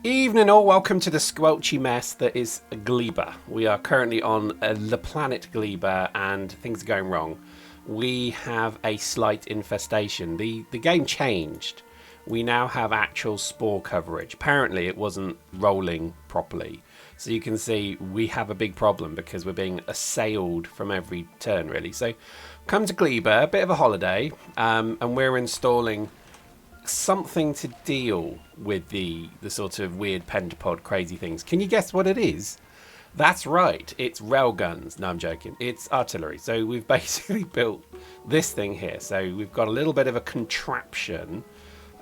Evening all, welcome to the squelchy mess that is Gleba. We are currently on the planet Gleba and things are going wrong. We have a slight infestation. The game changed. We now have actual spore coverage. Apparently it wasn't rolling properly. So you can see we have a big problem because we're being assailed from every turn really. So come to Gleba, a bit of a holiday, and we're installing something to deal with the sort of weird pentapod crazy things. Can you guess what it is? That's right, it's railguns. No, I'm joking. It's artillery. So we've basically built this thing here. So we've got a little bit of a contraption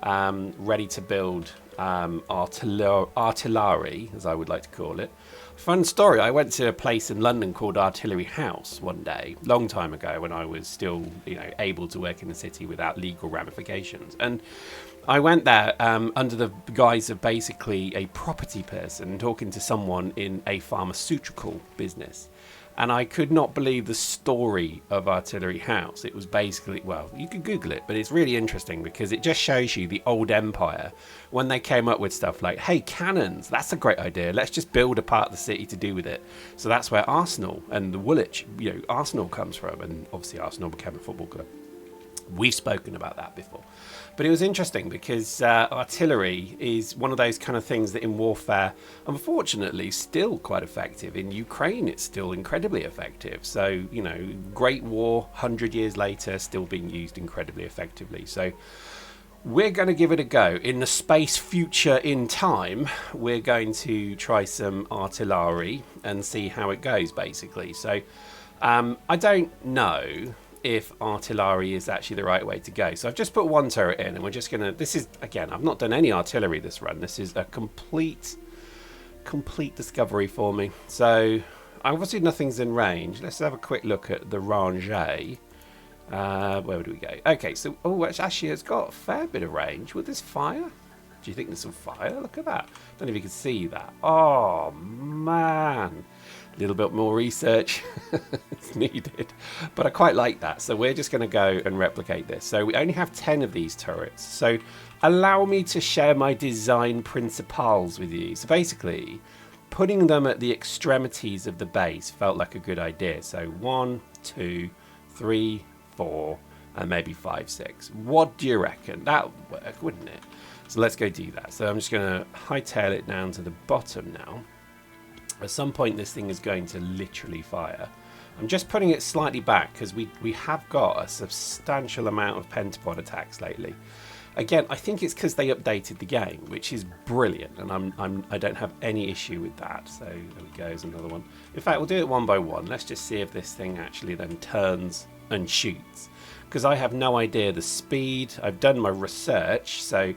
ready to build artillery, as I would like to call it. Fun story, I went to a place in London called Artillery House one day, long time ago when I was still, able to work in the city without legal ramifications. And I went there under the guise of basically a property person talking to someone in a pharmaceutical business. And I could not believe the story of Artillery House. It was basically, well, you can Google it, but it's really interesting because it just shows you the old empire when they came up with stuff like, hey, cannons, that's a great idea. Let's just build a part of the city to do with it. So that's where Arsenal and the Woolwich, Arsenal comes from. And obviously Arsenal became a football club. We've spoken about that before. But it was interesting because artillery is one of those kind of things that in warfare, unfortunately, still quite effective. In Ukraine, it's still incredibly effective. So, Great War, 100 years later, still being used incredibly effectively. So we're going to give it a go. In the space future in time, we're going to try some artillery and see how it goes, basically. So I don't know if artillery is actually the right way to go. So I've just put one turret in and we're just going to, this is, again, I've not done any artillery this run. This is a complete discovery for me. So obviously nothing's in range. Let's have a quick look at the rangée. Where do we go? Okay, so, actually it's got a fair bit of range. Will this fire? Do you think this will fire? Look at that. Don't know if you can see that. Oh, man. A little bit more research is needed, but I quite like that. So we're just going to go and replicate this. So we only have 10 of these turrets. So allow me to share my design principles with you. So basically, putting them at the extremities of the base felt like a good idea. So 1, 2, 3, 4, and maybe 5, 6. What do you reckon? That would work, wouldn't it? So let's go do that. So I'm just going to hightail it down to the bottom now. At some point this thing is going to literally fire. I'm just putting it slightly back because we have got a substantial amount of pentapod attacks lately. Again, I think it's because they updated the game, which is brilliant, and I don't have any issue with that. So there we go, there's another one. In fact, we'll do it one by one. Let's just see if this thing actually then turns and shoots, because I have no idea the speed. I've done my research, so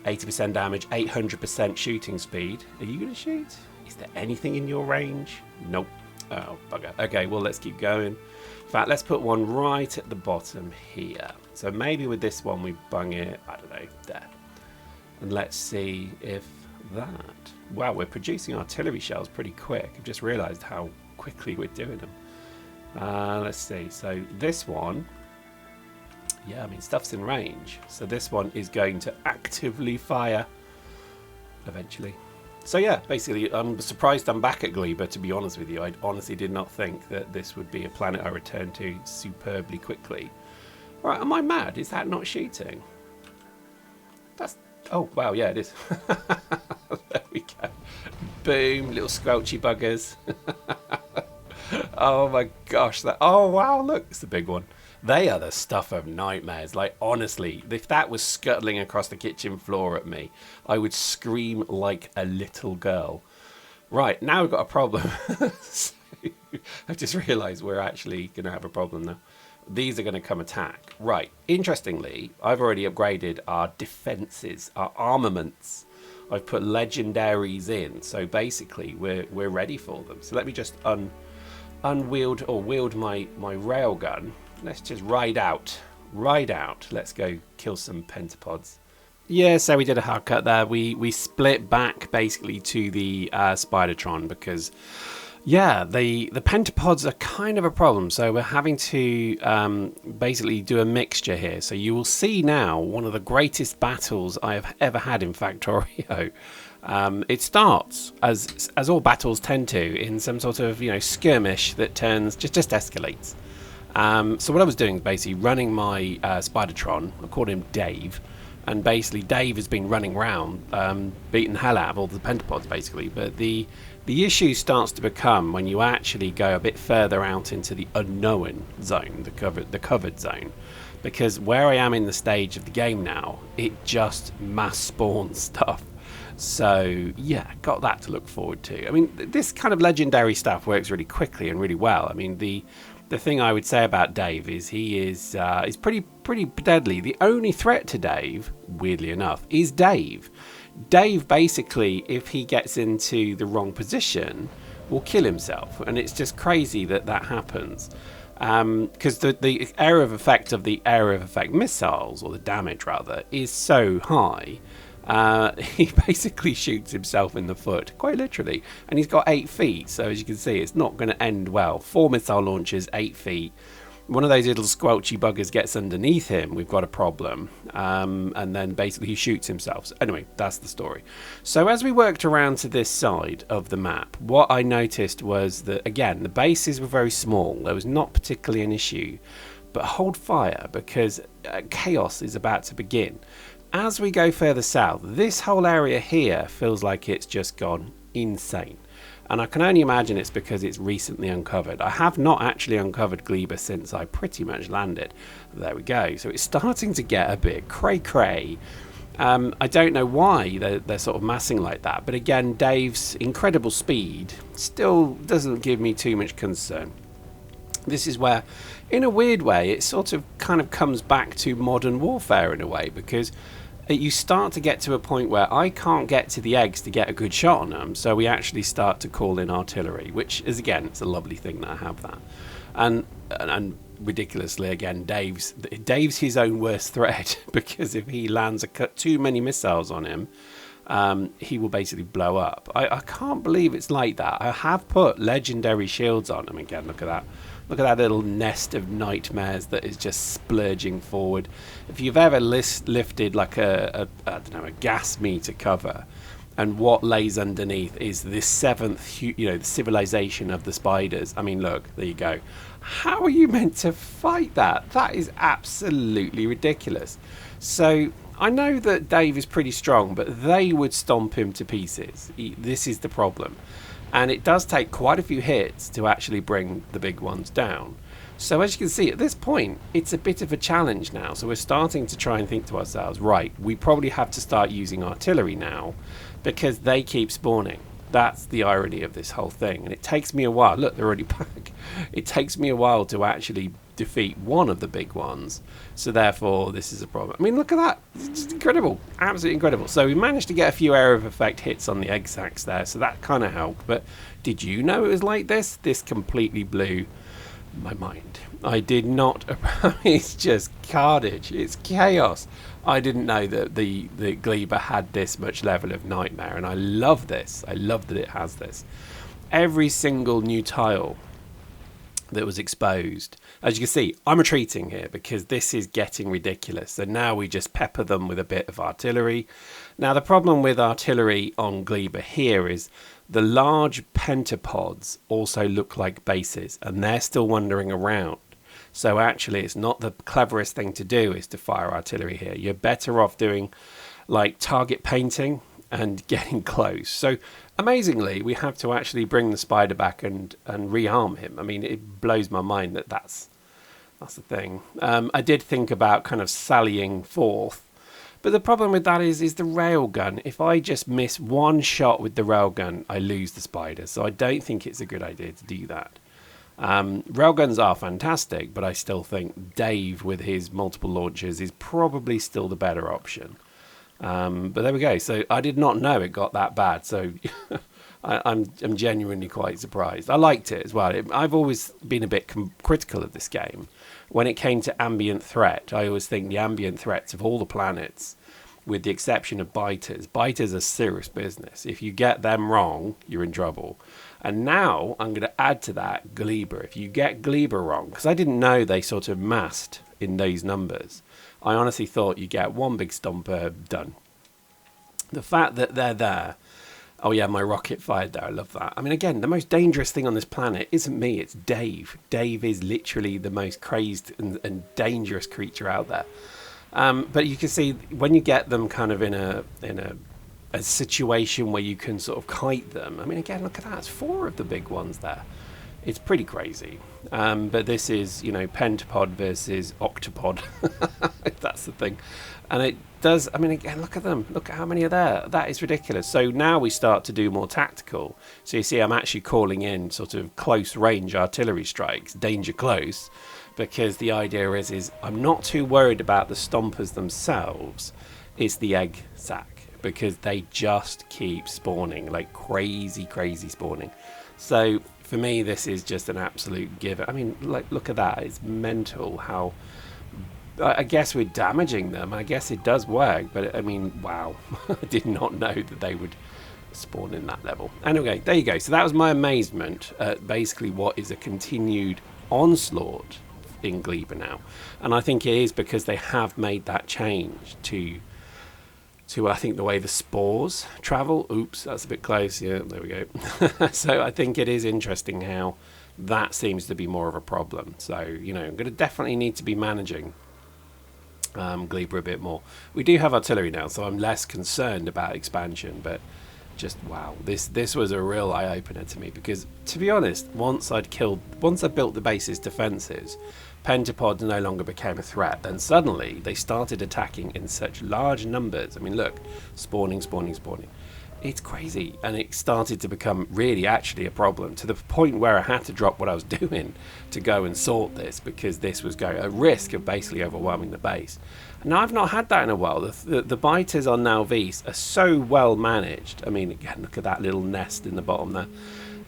80% damage, 800% shooting speed. Are you going to shoot? Is there anything in your range? Nope. Oh, bugger. Okay, well, let's keep going. In fact, let's put one right at the bottom here. So maybe with this one, we bung it, I don't know, there. And let's see if that... Wow, we're producing artillery shells pretty quick. I've just realised how quickly we're doing them. Let's see. So this one... Yeah, I mean, stuff's in range. So this one is going to actively fire eventually. So yeah, basically, I'm surprised I'm back at Gleba, to be honest with you. I honestly did not think that this would be a planet I returned to superbly quickly. Right, am I mad? Is that not shooting? That's... Oh, wow, yeah, it is. There we go. Boom, little squelchy buggers. Oh my gosh, that... Oh, wow, look, it's the big one. They are the stuff of nightmares. Like, honestly, if that was scuttling across the kitchen floor at me, I would scream like a little girl. Right, now we've got a problem. So, I've just realised we're actually going to have a problem now. These are going to come attack. Right, interestingly, I've already upgraded our defences, our armaments. I've put legendaries in, so basically we're ready for them. So let me just wield my railgun. Let's just ride out. Let's go kill some pentapods. Yeah, so we did a hard cut there. We split back basically to the Spidertron because Yeah, the Pentapods are kind of a problem. So we're having to basically do a mixture here. So you will see now one of the greatest battles I have ever had in Factorio. It starts, as all battles tend to, in some sort of skirmish that turns just escalates. So what I was doing is basically running my Spidertron. I called him Dave. And basically Dave has been running around, beating the hell out of all the Pentapods, basically. But the issue starts to become when you actually go a bit further out into the unknown zone, the covered zone. Because where I am in the stage of the game now, it just mass spawns stuff. So, yeah, got that to look forward to. I mean, this kind of legendary stuff works really quickly and really well. I mean, the thing I would say about Dave is he is pretty deadly. The only threat to Dave, weirdly enough, is Dave. Dave, basically, if he gets into the wrong position, will kill himself. And it's just crazy that happens. Because the area of effect of the area of effect missiles, or the damage rather, is so high. He basically shoots himself in the foot, quite literally, and he's got 8 feet, so as you can see, it's not going to end well. 4 missile launchers, 8 feet. One of those little squelchy buggers gets underneath him, we've got a problem, and then basically he shoots himself. So anyway, that's the story. So as we worked around to this side of the map, what I noticed was that, again, the bases were very small. There was not particularly an issue, but hold fire, because chaos is about to begin. As we go further south, this whole area here feels like it's just gone insane. And I can only imagine it's because it's recently uncovered. I have not actually uncovered Gleba since I pretty much landed. There we go. So it's starting to get a bit cray-cray. I don't know why they're sort of massing like that. But again, Dave's incredible speed still doesn't give me too much concern. This is where, in a weird way, it sort of kind of comes back to modern warfare in a way, because you start to get to a point where I can't get to the eggs to get a good shot on them, so we actually start to call in artillery, which is, again, it's a lovely thing that I have that. And ridiculously, again, Dave's his own worst threat, because if he lands too many missiles on him, he will basically blow up. I can't believe it's like that. I have put legendary shields on him. Again, look at that. Look at that little nest of nightmares that is just splurging forward. If you've ever lifted like a gas meter cover, and what lays underneath is this seventh, the civilization of the spiders. I mean, look, there you go. How are you meant to fight that? That is absolutely ridiculous. So I know that Dave is pretty strong, but they would stomp him to pieces. This is the problem. And it does take quite a few hits to actually bring the big ones down. So as you can see, at this point, it's a bit of a challenge now. So we're starting to try and think to ourselves, right, we probably have to start using artillery now, because they keep spawning. That's the irony of this whole thing. And it takes me a while. Look, they're already back. It takes me a while to actually defeat one of the big ones. So therefore, this is a problem. I mean, look at that. It's just incredible. Absolutely incredible. So we managed to get a few area of effect hits on the egg sacs there. So that kind of helped. But did you know it was like this? This completely blew my mind. I did not. It's just carnage. It's chaos. I didn't know that the Gleba had this much level of nightmare, and I love this. I love that it has this. Every single new tile that was exposed, as you can see, I'm retreating here because this is getting ridiculous. So now we just pepper them with a bit of artillery. Now the problem with artillery on Gleba here is the large pentapods also look like bases, and they're still wandering around. So actually, it's not the cleverest thing to do is to fire artillery here. You're better off doing like target painting and getting close. So amazingly, we have to actually bring the spider back and rearm him. I mean, it blows my mind that that's the thing. I did think about kind of sallying forth, but the problem with that is the railgun. If I just miss one shot with the railgun, I lose the spider. So I don't think it's a good idea to do that. Railguns are fantastic, but I still think Dave with his multiple launchers is probably still the better option. But there we go. So I did not know it got that bad. So I'm genuinely quite surprised. I liked it as well. I've always been a bit critical of this game. When it came to ambient threat, I always think the ambient threats of all the planets with the exception of biters. Biters are serious business. If you get them wrong, you're in trouble. And now I'm going to add to that Gleba. If you get Gleba wrong, because I didn't know they sort of massed in those numbers. I honestly thought you get one big Stomper, done. The fact that they're there. Oh yeah, my rocket fired there. I love that. I mean, again, the most dangerous thing on this planet isn't me, it's Dave. Dave is literally the most crazed and dangerous creature out there. But you can see when you get them kind of in a situation where you can sort of kite them. I mean, again, look at that. It's 4 of the big ones there. It's pretty crazy. But this is, you know, Pentapod versus Octopod. That's the thing. And it does, I mean, again, look at them. Look at how many are there. That is ridiculous. So now we start to do more tactical. So you see, I'm actually calling in sort of close range artillery strikes, danger close, because the idea is I'm not too worried about the Stompers themselves. It's the egg sac, because they just keep spawning, like crazy spawning. So for me, this is just an absolute given. I mean, like, look at that. It's mental how... I guess we're damaging them. I guess it does work, but I mean, wow. I did not know that they would spawn in that level. Anyway, there you go. So that was my amazement at basically what is a continued onslaught in Gleba now. And I think it is because they have made that change to I think the way the spores travel. Oops, that's a bit close. Yeah, there we go. So I think it is interesting how that seems to be more of a problem. So, you know, I'm going to definitely need to be managing Gleba a bit more. We do have artillery now, so I'm less concerned about expansion, but just wow, this was a real eye-opener to me, because to be honest, once I built the base's defenses, Pentapods no longer became a threat. Then suddenly they started attacking in such large numbers. I mean, look, spawning. It's crazy, and it started to become really actually a problem, to the point where I had to drop what I was doing to go and sort this, because this was going a risk of basically overwhelming the base. And now I've not had that in a while. The biters on Nauvis are so well managed. I mean, again, look at that little nest in the bottom there.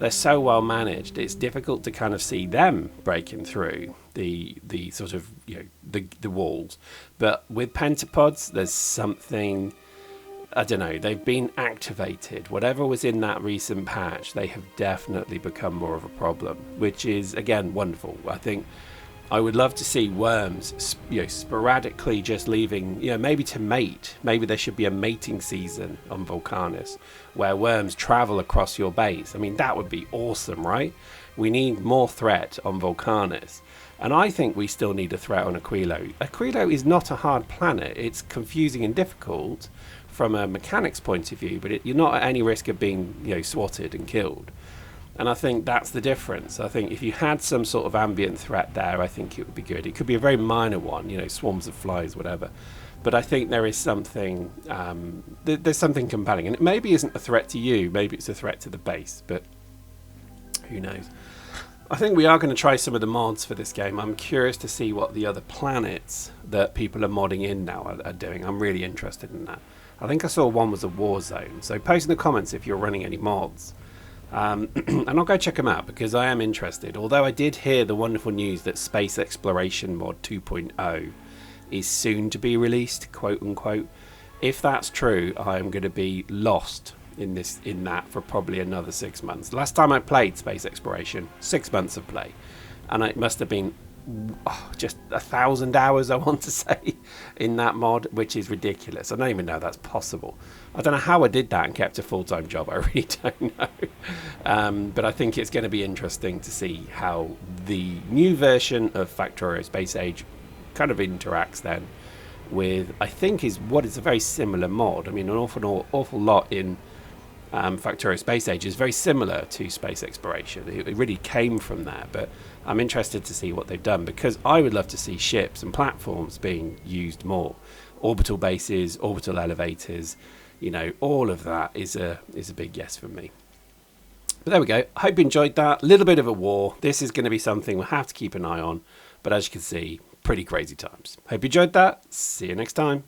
They're so well managed. It's difficult to kind of see them breaking through the sort of, you know, the walls. But with Pentapods, there's something, I don't know, they've been activated. Whatever was in that recent patch, they have definitely become more of a problem, which is, again, wonderful. I think I would love to see worms, you know, sporadically just leaving, you know, maybe to mate. Maybe there should be a mating season on Vulcanus where worms travel across your base. I mean, that would be awesome, right? We need more threat on Vulcanus. And I think we still need a threat on Aquilo. Aquilo is not a hard planet. It's confusing and difficult from a mechanics point of view, but you're not at any risk of being, you know, swatted and killed. And I think that's the difference. I think if you had some sort of ambient threat there, I think it would be good. It could be a very minor one, you know, swarms of flies, whatever. But I think there is something, there's something compelling. And it maybe isn't a threat to you, maybe it's a threat to the base, but who knows. I think we are going to try some of the mods for this game. I'm curious to see what the other planets that people are modding in now are doing. I'm really interested in that. I think I saw one was a war zone. So post in the comments if you're running any mods. And I'll go check them out, because I am interested. Although I did hear the wonderful news that Space Exploration Mod 2.0 is soon to be released, quote unquote. If that's true, I am going to be lost in that for probably another 6 months. Last time I played Space Exploration, 6 months of play, and it must have been just 1,000 hours, I want to say, in that mod, which is ridiculous. I don't even know that's possible. I don't know how I did that and kept a full-time job. I really don't know. But I think it's going to be interesting to see how the new version of Factorio Space Age kind of interacts then with, I think, is what is a very similar mod. I mean, an awful lot in Factorio Space Age is very similar to space exploration. It really came from there, but I'm interested to see what they've done, because I would love to see ships and platforms being used more. Orbital bases, orbital elevators, you know, all of that is a big yes for me. But there we go. I hope you enjoyed that. A little bit of a war. This is going to be something we'll have to keep an eye on, but as you can see, pretty crazy times. Hope you enjoyed that. See you next time.